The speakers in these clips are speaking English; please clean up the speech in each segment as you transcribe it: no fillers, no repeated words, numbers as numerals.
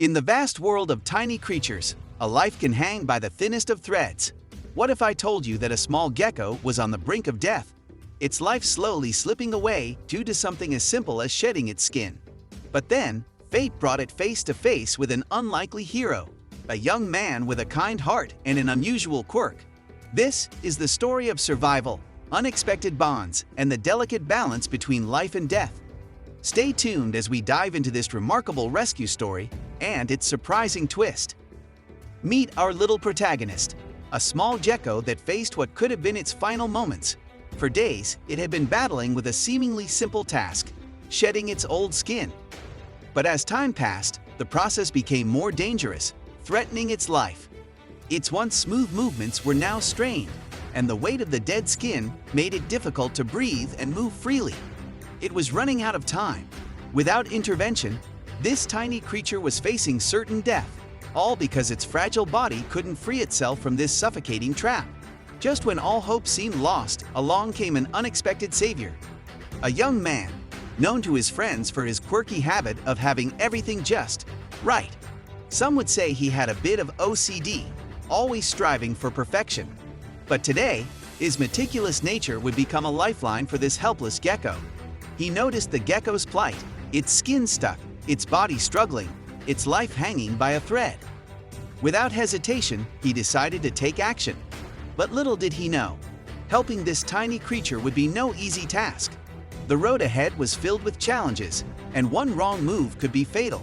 In the vast world of tiny creatures, a life can hang by the thinnest of threads. What if I told you that a small gecko was on the brink of death? Its life slowly slipping away due to something as simple as shedding its skin. But then, fate brought it face to face with an unlikely hero, a young man with a kind heart and an unusual quirk. This is the story of survival, unexpected bonds, and the delicate balance between life and death. Stay tuned as we dive into this remarkable rescue story and its surprising twist. Meet our little protagonist, a small gecko that faced what could have been its final moments. For days, it had been battling with a seemingly simple task, shedding its old skin. But as time passed, the process became more dangerous, threatening its life. Its once smooth movements were now strained, and the weight of the dead skin made it difficult to breathe and move freely. It was running out of time. Without intervention, this tiny creature was facing certain death, all because its fragile body couldn't free itself from this suffocating trap. Just when all hope seemed lost, along came an unexpected savior. A young man, known to his friends for his quirky habit of having everything just right. Some would say he had a bit of OCD, always striving for perfection. But today, his meticulous nature would become a lifeline for this helpless gecko. He noticed the gecko's plight, its skin stuck, its body struggling, its life hanging by a thread. Without hesitation, he decided to take action. But little did he know, helping this tiny creature would be no easy task. The road ahead was filled with challenges, and one wrong move could be fatal.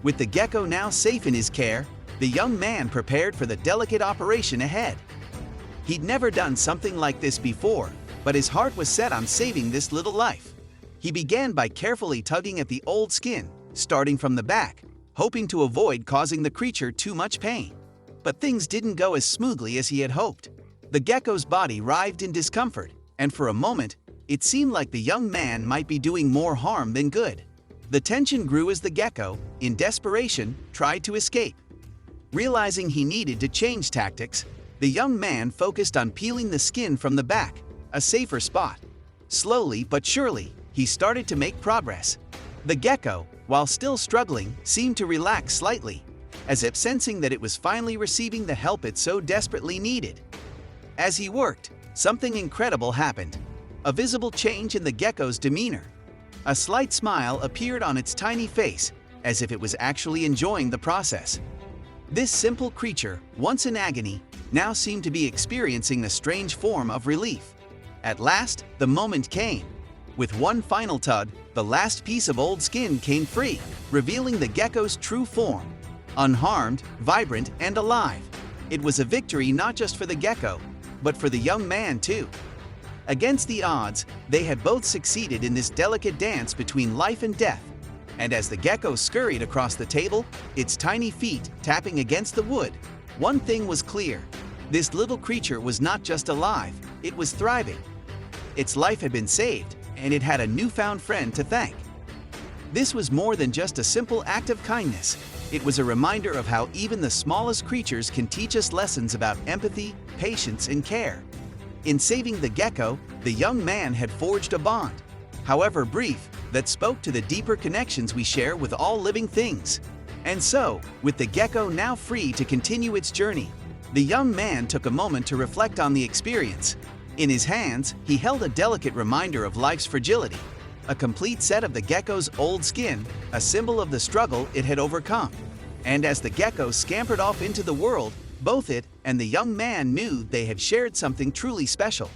With the gecko now safe in his care, the young man prepared for the delicate operation ahead. He'd never done something like this before, but his heart was set on saving this little life. He began by carefully tugging at the old skin, starting from the back, hoping to avoid causing the creature too much pain. But things didn't go as smoothly as he had hoped. The gecko's body writhed in discomfort, and for a moment, it seemed like the young man might be doing more harm than good. The tension grew as the gecko, in desperation, tried to escape. Realizing he needed to change tactics, the young man focused on peeling the skin from the back, a safer spot. Slowly but surely, he started to make progress. The gecko, while still struggling, seemed to relax slightly, as if sensing that it was finally receiving the help it so desperately needed. As he worked, something incredible happened. A visible change in the gecko's demeanor. A slight smile appeared on its tiny face, as if it was actually enjoying the process. This simple creature, once in agony, now seemed to be experiencing a strange form of relief. At last, the moment came. With one final tug, the last piece of old skin came free, revealing the gecko's true form. Unharmed, vibrant, and alive. It was a victory not just for the gecko, but for the young man too. Against the odds, they had both succeeded in this delicate dance between life and death. And as the gecko scurried across the table, its tiny feet tapping against the wood, one thing was clear. This little creature was not just alive, it was thriving. Its life had been saved, and it had a newfound friend to thank. This was more than just a simple act of kindness. It was a reminder of how even the smallest creatures can teach us lessons about empathy, patience, and care. In saving the gecko, the young man had forged a bond, however brief, that spoke to the deeper connections we share with all living things. And so, with the gecko now free to continue its journey, the young man took a moment to reflect on the experience. In his hands, he held a delicate reminder of life's fragility, a complete set of the gecko's old skin, a symbol of the struggle it had overcome. And as the gecko scampered off into the world, both it and the young man knew they had shared something truly special.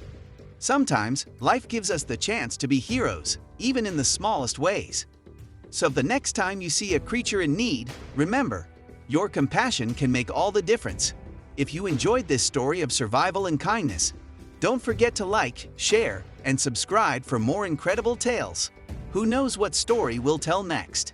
Sometimes, life gives us the chance to be heroes, even in the smallest ways. So the next time you see a creature in need, remember, your compassion can make all the difference. If you enjoyed this story of survival and kindness, don't forget to like, share, and subscribe for more incredible tales. Who knows what story we'll tell next?